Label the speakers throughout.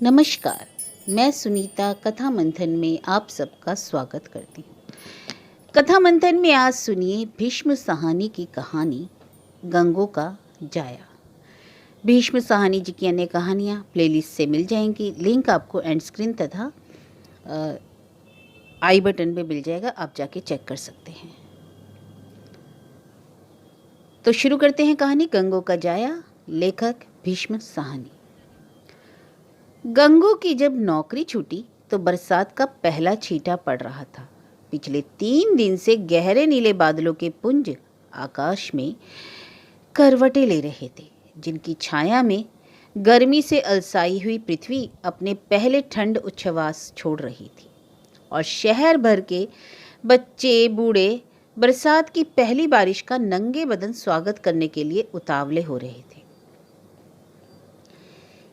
Speaker 1: नमस्कार। मैं सुनीता कथा मंथन में आप सबका स्वागत करती हूँ। कथा मंथन में आज सुनिए भीष्म साहनी की कहानी गंगों का जाया। भीष्म साहनी जी की अन्य कहानियाँ प्लेलिस्ट से मिल जाएंगी। लिंक आपको एंड स्क्रीन तथा आई बटन पे मिल जाएगा, आप जाके चेक कर सकते हैं। तो शुरू करते हैं कहानी गंगों का जाया। लेखक भीष्म साहनी। गंगू की जब नौकरी छूटी तो बरसात का पहला छींटा पड़ रहा था। पिछले 3 दिन से गहरे नीले बादलों के पुंज आकाश में करवटें ले रहे थे, जिनकी छाया में गर्मी से अलसाई हुई पृथ्वी अपने पहले ठंड उच्छ्वास छोड़ रही थी और शहर भर के बच्चे बूढ़े बरसात की पहली बारिश का नंगे बदन स्वागत करने के लिए उतावले हो रहे थे।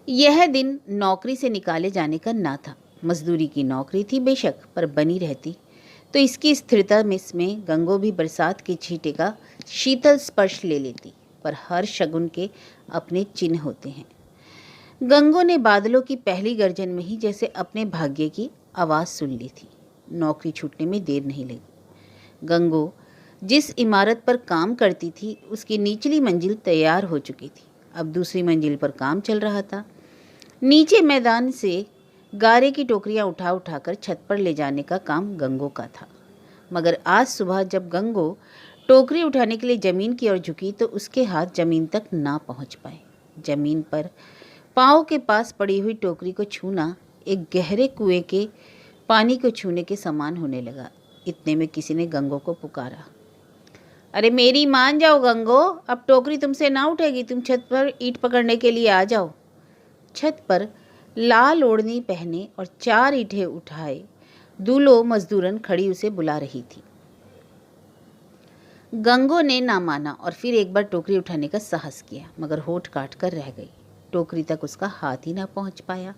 Speaker 1: यह दिन नौकरी से निकाले जाने का ना था। मजदूरी की नौकरी थी बेशक, पर बनी रहती तो इसकी स्थिरता में इसमें गंगो भी बरसात के छींटे का शीतल स्पर्श ले लेती। पर हर शगुन के अपने चिन्ह होते हैं। गंगो ने बादलों की पहली गर्जन में ही जैसे अपने भाग्य की आवाज़ सुन ली थी। नौकरी छूटने में देर नहीं लगी। गंगो जिस इमारत पर काम करती थी उसकी निचली मंजिल तैयार हो चुकी थी। अब दूसरी मंजिल पर काम चल रहा था। नीचे मैदान से गारे की टोकरियां उठा उठाकर छत पर ले जाने का काम गंगो का था। मगर आज सुबह जब गंगो टोकरी उठाने के लिए जमीन की ओर झुकी तो उसके हाथ जमीन तक ना पहुंच पाए। जमीन पर पाँव के पास पड़ी हुई टोकरी को छूना एक गहरे कुएं के पानी को छूने के समान होने लगा। इतने में किसी ने गंगो को पुकारा, अरे मेरी मान जाओ गंगो, अब टोकरी तुमसे ना उठेगी, तुम छत पर ईंट पकड़ने के लिए आ जाओ। छत पर लाल ओढ़नी पहने और 4 ईंटें उठाए दूल्हो मजदूरन खड़ी उसे बुला रही थी। गंगो ने ना माना और फिर एक बार टोकरी उठाने का साहस किया, मगर होठ काट कर रह गई। टोकरी तक उसका हाथ ही ना पहुंच पाया।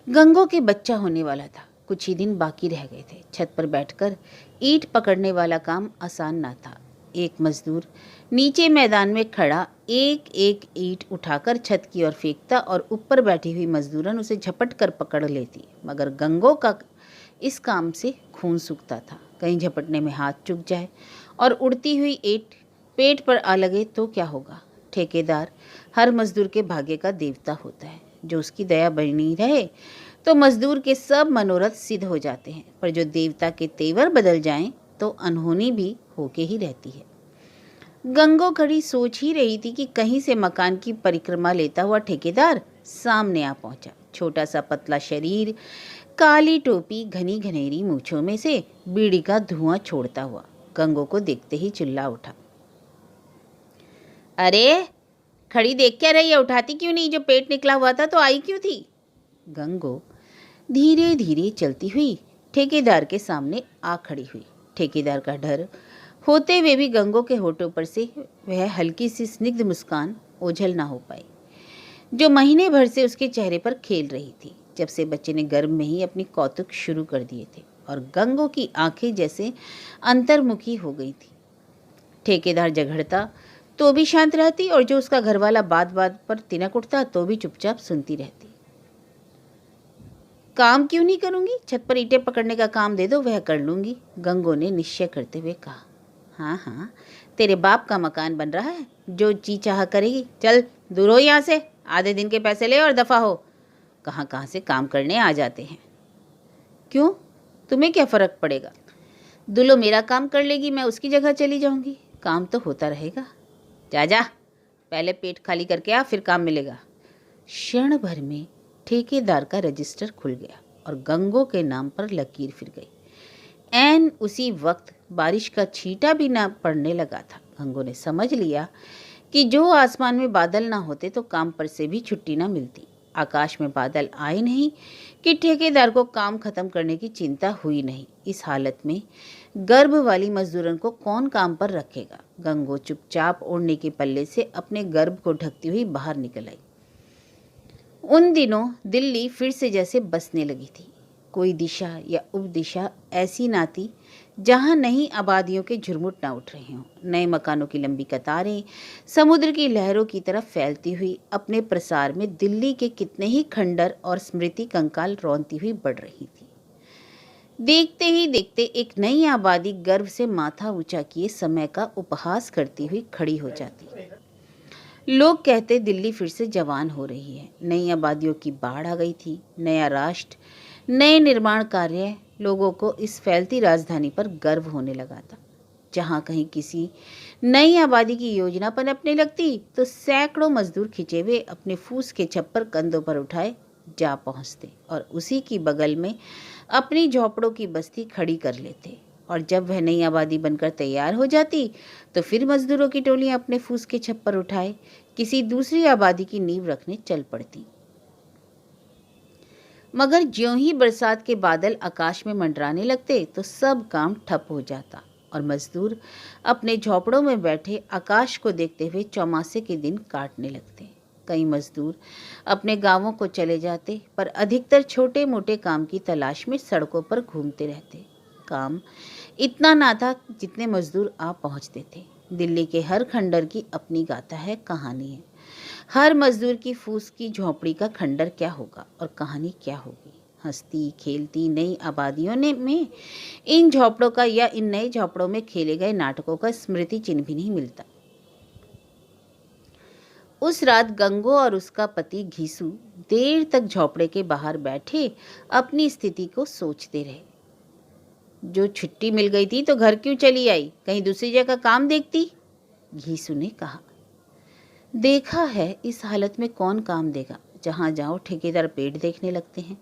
Speaker 1: गंगो के बच्चा होने वाला था, कुछ ही दिन बाकी रह गए थे। छत पर बैठकर ईंट पकड़ने वाला काम आसान ना था। एक मजदूर नीचे मैदान में खड़ा एक एक ईंट उठाकर छत की ओर फेंकता और ऊपर बैठी हुई मजदूरन उसे झपट कर पकड़ लेती। मगर गंगो का इस काम से खून सूखता था। कहीं झपटने में हाथ चुक जाए और उड़ती हुई ईंट पेट पर आ लगे तो क्या होगा। ठेकेदार हर मजदूर के भाग्य का देवता होता है। जो उसकी दया बनी रहे तो मजदूर के सब मनोरथ सिद्ध हो जाते हैं, पर जो देवता के तेवर बदल जाएं तो अनहोनी भी होके ही रहती है। गंगो खड़ी सोच ही रही थी कि कहीं से मकान की परिक्रमा लेता हुआ ठेकेदार सामने आ पहुंचा। छोटा सा पतला शरीर, काली टोपी, घनी घनेरी मूंछों में से बीड़ी का धुआं छोड़ता हुआ गंगो को देखते ही चिल्ला उठा, अरे खड़ी देख क्या रही है, उठाती क्यों नहीं? जो पेट निकला हुआ था तो आई क्यों थी? गंगो धीरे धीरे चलती हुई ठेकेदार के सामने आ खड़ी हुई। ठेकेदार का डर होते हुए भी गंगो के होठों पर से वह हल्की सी स्निग्ध मुस्कान ओझल ना हो पाई, जो महीने भर से उसके चेहरे पर खेल रही थी, जब से बच्चे ने गर्भ में ही अपनी कौतुक शुरू कर दिए थे। और गंगो की आंखें जैसे अंतर्मुखी हो गई थी। ठेकेदार झगड़ता तो भी शांत रहती और जो उसका घरवाला बात बात पर तिनक उठता तो भी चुपचाप सुनती रहती। काम क्यों नहीं करूंगी? छत पर ईंटें पकड़ने का काम दे दो, वह कर लूंगी, गंगो ने निश्चय करते हुए कहा। हाँ हाँ, तेरे बाप का मकान बन रहा है, जो जी चाह करेगी। चल दूर हो यहाँ से, आधे दिन के पैसे ले और दफा हो। कहाँ कहाँ से काम करने आ जाते हैं। क्यों, तुम्हें क्या फर्क पड़ेगा? दुल्हो मेरा काम कर लेगी, मैं उसकी जगह चली जाऊंगी, काम तो होता रहेगा। जा जा, पहले पेट खाली करके आ, फिर काम मिलेगा। क्षण भर में ठेकेदार का रजिस्टर खुल गया और गंगो के नाम पर लकीर फिर गई। ऐन उसी वक्त बारिश का छींटा भी ना पड़ने लगा था। गंगो ने समझ लिया कि जो आसमान में बादल ना होते तो काम पर से भी छुट्टी ना मिलती। आकाश में बादल आए नहीं कि ठेकेदार को काम खत्म करने की चिंता हुई नहीं। इस हालत में गर्भ वाली मजदूरन को कौन काम पर रखेगा? गंगो चुपचाप ओढ़ने के पल्ले से अपने गर्भ को ढकती हुई बाहर निकल आई। उन दिनों दिल्ली फिर से जैसे बसने लगी थी। कोई दिशा या उपदिशा ऐसी ना थी जहां नई आबादियों के झुरमुट न उठ रहे हों। नए मकानों की लंबी कतारें समुद्र की लहरों की तरफ फैलती हुई अपने प्रसार में दिल्ली के कितने ही खंडर और स्मृति कंकाल रौंदती हुई बढ़ रही थी। देखते ही देखते एक नई आबादी गर्व से माथा ऊंचा किए समय का उपहास करती हुई खड़ी हो जाती। लोग कहते दिल्ली फिर से जवान हो रही है। नई आबादियों की बाढ़ आ गई थी। नया राष्ट्र, नए निर्माण कार्य, लोगों को इस फैलती राजधानी पर गर्व होने लगा था। जहां कहीं किसी नई आबादी की योजना पनपने लगती तो सैकड़ों मजदूर खिंचे हुए अपने फूस के छप्पर कंधों पर उठाए जा पहुंचते और उसी की बगल में अपनी झोपड़ों की बस्ती खड़ी कर लेते। और जब वह नई आबादी बनकर तैयार हो जाती तो फिर मजदूरों की टोलियां अपने फूस के छप्पर उठाए किसी दूसरी आबादी की नींव रखने चल पड़ती। मगर ज्यों ही बरसात के बादल आकाश में मंडराने लगते तो सब काम ठप हो जाता और मजदूर अपने झोपड़ों में बैठे आकाश को देखते हुए चौमासे के दिन काटने लगते। कई मजदूर अपने गांवों को चले जाते, पर अधिकतर छोटे मोटे काम की तलाश में सड़कों पर घूमते रहते। काम इतना ना था जितने मजदूर आ पहुंचते थे। दिल्ली के हर खंडर की अपनी गाथा है, कहानी है। हर मजदूर की फूस की झोपड़ी का खंडर क्या होगा और कहानी क्या होगी। हंसती खेलती नई आबादियों ने में इन झोपड़ों का या इन नए झोपड़ों में खेले गए नाटकों का स्मृति चिन्ह भी नहीं मिलता। उस रात गंगो और उसका पति घीसू देर तक झोपड़े के बाहर बैठे अपनी स्थिति को सोचते रहे। जो छुट्टी मिल गई थी तो घर क्यों चली आई, कहीं दूसरी जगह काम देखती, घीसू ने कहा। देखा है इस हालत में कौन काम देगा, जहां जाओ ठेकेदार पेट देखने लगते हैं।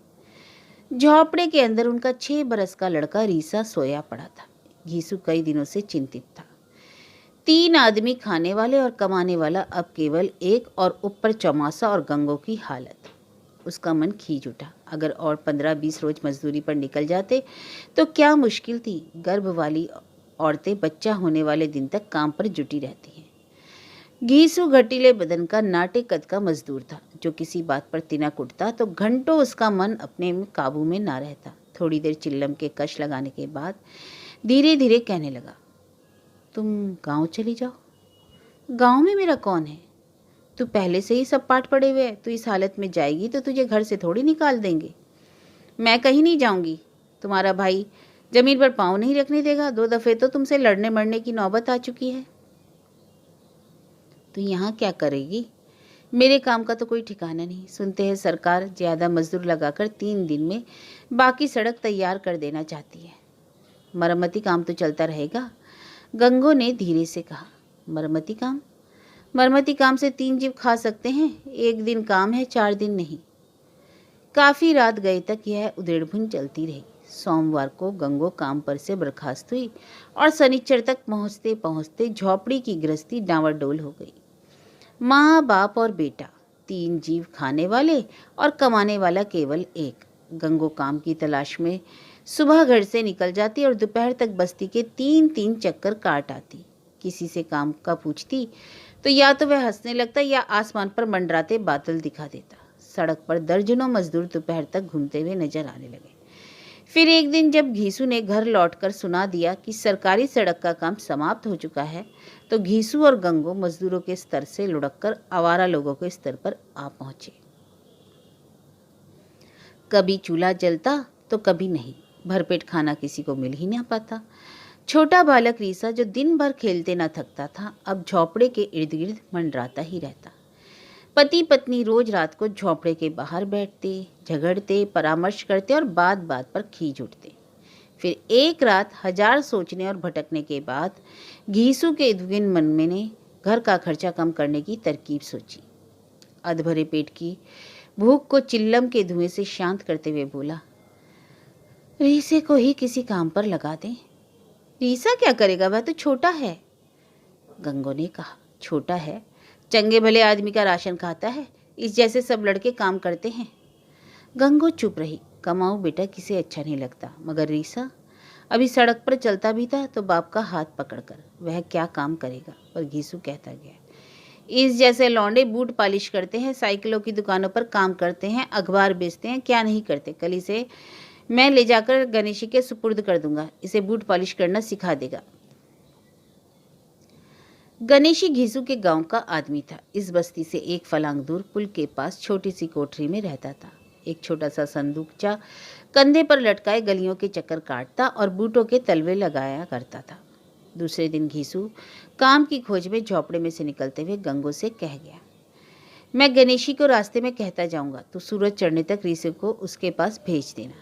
Speaker 1: झोपड़े के अंदर उनका 6 बरस का लड़का रीसा सोया पड़ा था। घीसू कई दिनों से चिंतित था। 3 आदमी खाने वाले और कमाने वाला, अब केवल एक, और ऊपर चौमासा और गंगों की हालत। उसका मन खींच उठा। अगर और 15-20 रोज मजदूरी पर निकल जाते तो क्या मुश्किल थी। गर्भ वाली औरतें बच्चा होने वाले दिन तक काम पर जुटी रहती हैं। घीसू घटीले बदन का नाटे कद का मजदूर था। जो किसी बात पर तिनक उठता तो घंटों उसका मन अपने काबू में ना रहता। थोड़ी देर चिल्लम के कश लगाने के बाद धीरे धीरे कहने लगा, तुम गांव चली जाओ। गांव में मेरा कौन है? तू पहले से ही सब पाठ पड़े हुए है। तू इस हालत में जाएगी तो तुझे घर से थोड़ी निकाल देंगे। मैं कहीं नहीं जाऊंगी। तुम्हारा भाई जमीन पर पाँव नहीं रखने देगा। 2 दफे तो तुमसे लड़ने मरने की नौबत आ चुकी है। तू यहाँ क्या करेगी? मेरे काम का तो कोई ठिकाना नहीं। सुनते हैं सरकार ज़्यादा मजदूर लगाकर 3 दिन में बाकी सड़क तैयार कर देना चाहती है। मरम्मती काम तो चलता रहेगा, गंगो ने धीरे से कहा। मरम्मती काम? मरम्मती काम से 3 जीव खा सकते हैं। 1 दिन काम है, 4 दिन नहीं। काफ़ी रात गए तक यह उधेड़बुन चलती रही। सोमवार को गंगो काम पर से बर्खास्त हुई और शनिचर तक पहुँचते पहुँचते झोपड़ी की गृहस्थी डांवाडोल हो गई। माँ, बाप और बेटा, 3 जीव खाने वाले और कमाने वाला केवल एक। गंगो काम की तलाश में सुबह घर से निकल जाती और दोपहर तक बस्ती के 3-3 चक्कर काट आती। किसी से काम का पूछती तो या तो वह हंसने लगता या आसमान पर मंडराते बादल दिखा देता। सड़क पर दर्जनों मजदूर दोपहर तक घूमते हुए नजर आने लगे। फिर एक दिन जब घीसू ने घर लौटकर सुना दिया कि सरकारी सड़क का काम समाप्त हो चुका है तो घीसू और गंगो मजदूरों के स्तर से लुढ़ककर आवारा लोगों के स्तर पर आ पहुंचे। कभी चूल्हा जलता तो कभी नहीं। भरपेट खाना किसी को मिल ही ना पाता। छोटा बालक रीसा जो दिन भर खेलते न थकता था, अब झोपड़े के इर्द गिर्द मंडराता ही रहता। पति पत्नी रोज रात को झोपड़े के बाहर बैठते, झगड़ते, परामर्श करते और बात बात पर खींच उठते। फिर एक रात 1000 सोचने और भटकने के बाद घीसू के दुगुन मन में ने घर का खर्चा कम करने की तरकीब सोची। अधभरे पेट की भूख को चिल्लम के धुएं से शांत करते हुए बोला, रीसे को ही किसी काम पर लगा दें। रीसा क्या करेगा, वह तो छोटा है। गंगो ने कहा, छोटा है? चंगे भले आदमी का राशन खाता है। इस जैसे सब लड़के काम करते हैं। गंगो चुप रही। कमाऊ बेटा किसे अच्छा नहीं लगता, मगर रीसा अभी सड़क पर चलता भी था तो बाप का हाथ पकड़कर वह क्या काम करेगा। पर घीसू कहता गया, इस जैसे लौंडे बूट पालिश करते हैं, साइकिलों की दुकानों पर काम करते हैं, अखबार बेचते हैं, क्या नहीं करते। कल इसे मैं ले जाकर गणेशी के सुपुर्द कर दूंगा, इसे बूट पॉलिश करना सिखा देगा। गणेशी घीसू के गांव का आदमी था। इस बस्ती से एक फलांग दूर पुल के पास छोटी सी कोठरी में रहता था। एक छोटा सा संदूकचा कंधे पर लटकाए गलियों के चक्कर काटता और बूटों के तलवे लगाया करता था। दूसरे दिन घीसू काम की खोज में झोपड़े में से निकलते हुए गंगो से कह गया, मैं गणेशी को रास्ते में कहता जाऊंगा, तो सूरज चढ़ने तक रीसे को उसके पास भेज देना।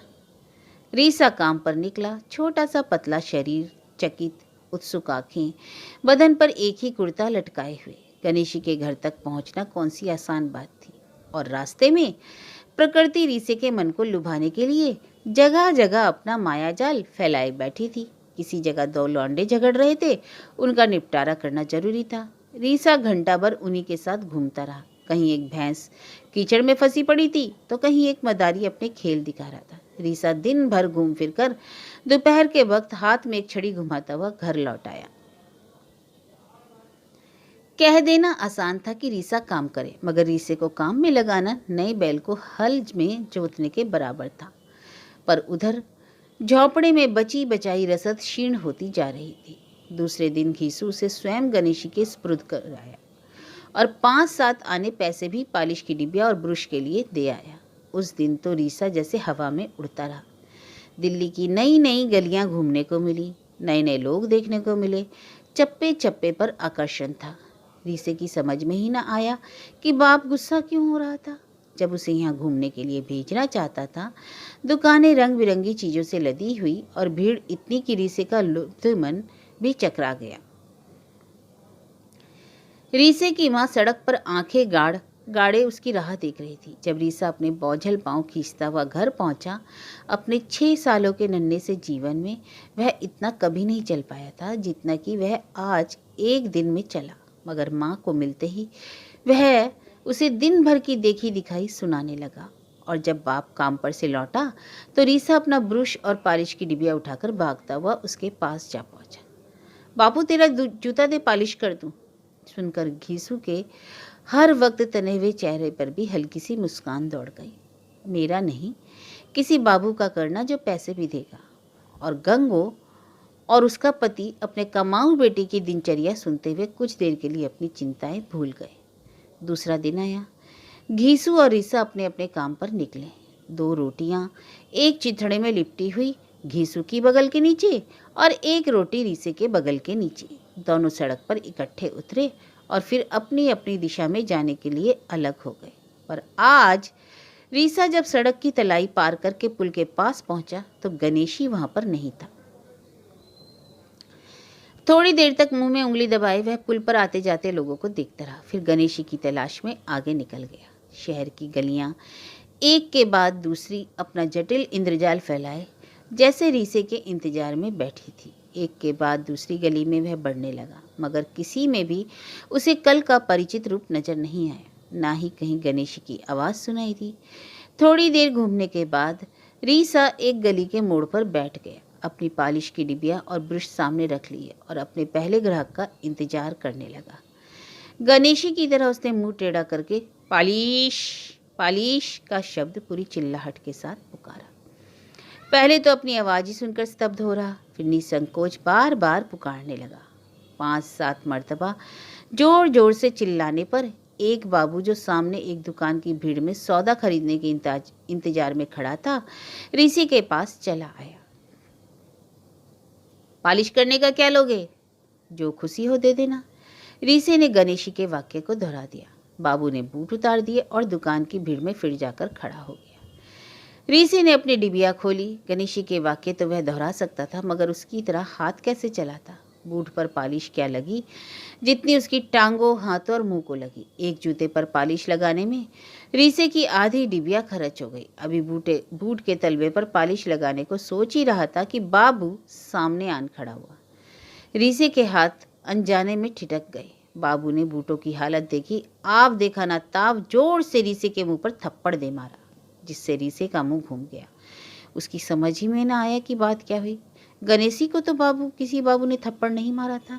Speaker 1: रीसा काम पर निकला। छोटा सा पतला शरीर, चकित उत्सुक आंखें, बदन पर एक ही कुर्ता लटकाए हुए। गणेशी के घर तक पहुंचना कौन सी आसान बात थी। और रास्ते में प्रकृति रीसे के मन को लुभाने के लिए जगह जगह अपना मायाजाल फैलाए बैठी थी। किसी जगह दो लौंडे झगड़ रहे थे, उनका निपटारा करना जरूरी था। रीसा घंटा भर उन्हीं के साथ घूमता रहा। कहीं एक भैंस कीचड़ में फंसी पड़ी थी, तो कहीं एक मदारी अपने खेल दिखा रहा था। रीसा दिन भर घूम फिर कर दोपहर के वक्त हाथ में एक छड़ी घुमाता हुआ घर लौट आया। कह देना आसान था कि रीसा काम करे, मगर रीसे को काम में लगाना नए बैल को हल में जोतने के बराबर था। पर उधर झोपड़े में बची बचाई रसद क्षीण होती जा रही थी। दूसरे दिन घीसू उसे स्वयं गणेशी के सुपुर्द कराया और 5-7 आने पैसे भी पालिश की डिबिया और ब्रश के लिए दे आया। उस दिन तो रीसा जैसे हवा में उड़ता रहा। दिल्ली की नई नई गलियां घूमने को मिली, नए नए लोग देखने को मिले। चप्पे चप्पे पर आकर्षण था। रीसे की समझ में ही न आया कि बाप गुस्सा क्यों हो रहा था। जब उसे यहाँ घूमने के लिए भेजना चाहता था, दुकानें रंग बिरंगी चीज़ों से लदी हुई और भीड़ इतनी कि रीसे का लुब्ध मन भी चकरा गया। रीसे की माँ सड़क पर आंखें गाड़े उसकी राह देख रही थी। जब रीसा अपने बोझल पांव खींचता हुआ घर पहुंचा, अपने 6 सालों के नन्हे से जीवन में वह इतना कभी नहीं चल पाया था जितना कि वह आज एक दिन में चला। मगर माँ को मिलते ही वह उसे दिन भर की देखी दिखाई सुनाने लगा। और जब बाप काम पर से लौटा तो रीसा अपना ब्रश और पालिश की डिबिया उठाकर भागता हुआ उसके पास जा पहुंचा। बापू, तेरा जूता दे, पालिश कर दूं। सुनकर घीसू के हर वक्त तने हुए चेहरे पर भी हल्की सी मुस्कान दौड़ गई। मेरा नहीं, किसी बाबू का करना जो पैसे भी देगा। और गंगो और उसका पति अपने कमाऊ बेटे की दिनचर्या सुनते हुए कुछ देर के लिए अपनी चिंताएं भूल गए। दूसरा दिन आया। घीसू और रीसा अपने अपने काम पर निकले। 2 रोटियां एक चिथड़े में लिपटी हुई घीसू की बगल के नीचे और एक रोटी रीसे के बगल के नीचे। दोनों सड़क पर इकट्ठे उतरे और फिर अपनी अपनी दिशा में जाने के लिए अलग हो गए। पर आज रीसा जब सड़क की तलाई पार करके पुल के पास पहुंचा तो गणेशी वहां पर नहीं था। थोड़ी देर तक मुंह में उंगली दबाए वह पुल पर आते जाते लोगों को देखता रहा। फिर गणेशी की तलाश में आगे निकल गया। शहर की गलियां एक के बाद दूसरी अपना जटिल इंद्रजाल फैलाए जैसे रीसे के इंतजार में बैठी थी। एक के बाद दूसरी गली में वह बढ़ने लगा, मगर किसी में भी उसे कल का परिचित रूप नजर नहीं आया। ना ही कहीं गणेशी की आवाज़ सुनाई दी। थोड़ी देर घूमने के बाद रीसा एक गली के मोड़ पर बैठ गया। अपनी पालिश की डिबिया और ब्रश सामने रख लिए और अपने पहले ग्राहक का इंतजार करने लगा। गणेशी की तरह उसने मुंह टेढ़ा करके पालिश पालिश का शब्द पूरी चिल्लाहट के साथ पुकारा। पहले तो अपनी आवाज़ ही सुनकर स्तब्ध हो रहा, फिर निसंकोच बार बार पुकारने लगा। 5-7 मर्तबा जोर जोर से चिल्लाने पर एक बाबू जो सामने एक दुकान की भीड़ में सौदा खरीदने के इंतजार में खड़ा था, रीसी के पास चला आया। पालिश करने का क्या लोगे? जो खुशी हो दे देना। रीसे ने गणेशी के वाक्य को दोहरा दिया। बाबू ने बूट उतार दिए और दुकान की भीड़ में फिर जाकर खड़ा हो गया। रीसे ने अपनी डिबिया खोली। गणेशी के वाक्य तो वह दोहरा सकता था, मगर उसकी तरह हाथ कैसे चलाता? बूट पर पालिश क्या लगी जितनी उसकी टांगों, हाथों और मुंह को लगी। एक जूते पर पालिश लगाने में रीसे की आधी डिबिया खर्च हो गई। अभी बूट के तलवे पर पालिश लगाने को सोच ही रहा था कि बाबू सामने आन खड़ा हुआ। रीसे के हाथ अनजाने में ठिठक गए। बाबू ने बूटों की हालत देखी, आव देखा ना ताव जोर से रीसे के मुंह पर थप्पड़ दे मारा, जिससे रीसे का मुंह घूम गया। उसकी समझ ही में ना आया कि बात क्या हुई। गणेशी को तो किसी बाबू ने थप्पड़ नहीं मारा था।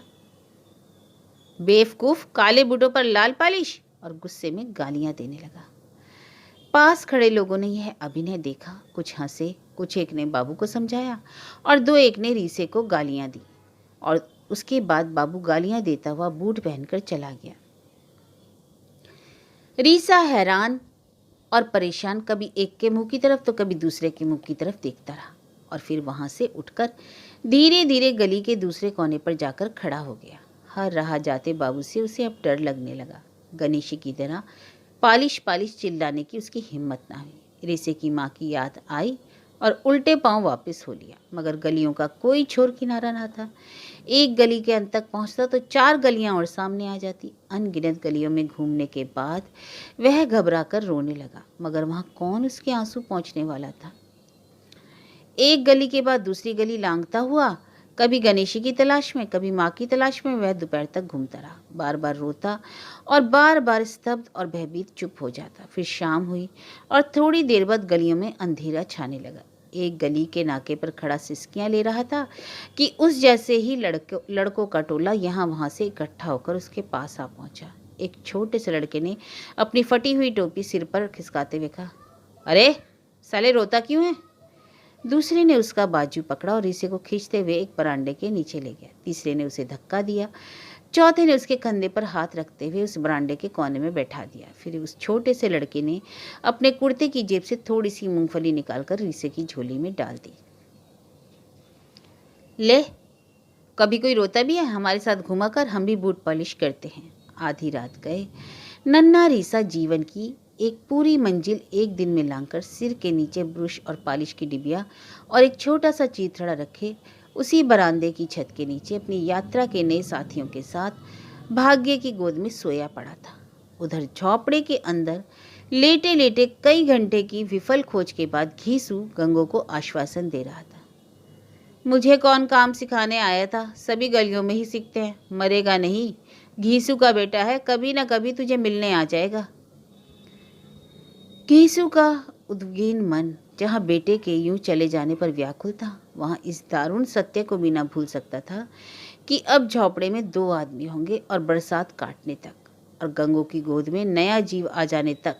Speaker 1: बेवकूफ, काले बूटों पर लाल पालिश, और गुस्से में गालियां देने लगा। पास खड़े लोगों ने यह अभिनय देखा, कुछ हंसे कुछ एक ने बाबू को समझाया और दो एक ने रीसे को गालियां दी और उसके बाद बाबू गालियां देता हुआ बूट पहनकर चला गया। रीसा हैरान और परेशान कभी एक के मुंह की तरफ तो कभी दूसरे के मुंह की तरफ देखता रहा और फिर वहां से उठकर धीरे धीरे गली के दूसरे कोने पर जाकर खड़ा हो गया। हर राह जाते बाबू से उसे अब डर लगने लगा। गणेशी की तरह पालिश पालिश चिल्लाने की उसकी हिम्मत ना हुई। रीसे की माँ की याद आई और उल्टे पांव वापस हो लिया, मगर गलियों का कोई छोर किनारा ना था। एक गली के अंत तक पहुंचता तो 4 गलियां और सामने आ जाती। अनगिनत गलियों में घूमने के बाद वह घबराकर रोने लगा, मगर वहां कौन उसके आंसू पहुंचने वाला था। एक गली के बाद दूसरी गली लांघता हुआ कभी गणेशी की तलाश में कभी माँ की तलाश में वह दोपहर तक घूमता रहा। बार बार रोता और बार बार स्तब्ध और भयभीत चुप हो जाता। फिर शाम हुई और थोड़ी देर बाद गलियों में अंधेरा छाने लगा। एक गली के नाके पर खड़ा सिसकियां ले रहा था कि उस जैसे ही लड़कों का टोला यहाँ वहाँ से इकट्ठा होकर उसके पास आ पहुंचा। एक छोटे से लड़के ने अपनी फटी हुई टोपी सिर पर खिसकाते हुए कहा, अरे साले रोता क्यों है? दूसरे ने उसका बाजू पकड़ा और रीसे को खींचते हुए एक बरामदे के नीचे ले गया। तीसरे ने उसे धक्का दिया। चौथे ने उसके कंधे पर हाथ रखते हुए उस बरामदे के कोने में बैठा दिया। फिर उस छोटे से लड़के ने अपने कुर्ते की जेब से थोड़ी सी मूंगफली निकालकर रीसे की झोली में डाल दी। ले, कभी कोई रोता भी है, हमारे साथ घुमा कर, हम भी बूट पॉलिश करते हैं। आधी रात गए नन्हा रीसा जीवन की एक पूरी मंजिल एक दिन में लांघकर सिर के नीचे ब्रश और पॉलिश की डिबिया और एक छोटा सा चीथड़ा रखे उसी बरामदे की छत के नीचे अपनी यात्रा के नए साथियों के साथ भाग्य की गोद में सोया पड़ा था। उधर झोपड़े के अंदर लेटे लेटे कई घंटे की विफल खोज के बाद घीसू गंगो को आश्वासन दे रहा था। मुझे कौन काम सिखाने आया था, सभी गलियों में ही सीखते हैं, मरेगा नहीं, घीसू का बेटा है, कभी ना कभी तुझे मिलने आ जाएगा। घीसू का उद्विग्न मन जहाँ बेटे के यूं चले जाने पर व्याकुल था, वहाँ इस दारुण सत्य को भी ना भूल सकता था कि अब झोपड़े में 2 आदमी होंगे और बरसात काटने तक और गंगो की गोद में नया जीव आ जाने तक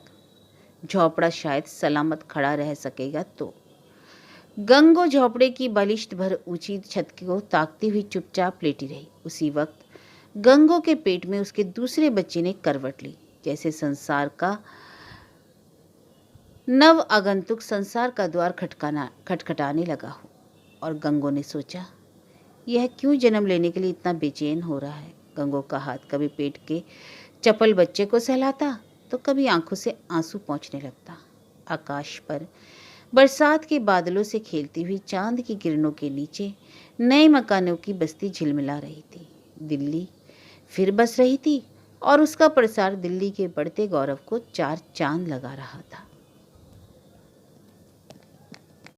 Speaker 1: झोपड़ा शायद सलामत खड़ा रह सकेगा। तो गंगो झोपड़े की बलिष्ठ भर ऊंची छत को ताकती हुई चुपचाप लेटी रही। उसी वक्त गंगो के पेट में उसके दूसरे बच्चे ने करवट ली, जैसे संसार का नव आगंतुक संसार का द्वार खटखटाने लगा हो। और गंगो ने सोचा, यह क्यों जन्म लेने के लिए इतना बेचैन हो रहा है। गंगो का हाथ कभी पेट के चपल बच्चे को सहलाता तो कभी आंखों से आंसू पहुंचने लगता। आकाश पर बरसात के बादलों से खेलती हुई चांद की किरणों के नीचे नए मकानों की बस्ती झिलमिला रही थी। दिल्ली फिर बस रही थी और उसका प्रसार दिल्ली के बढ़ते गौरव को 4 चांद लगा रहा था।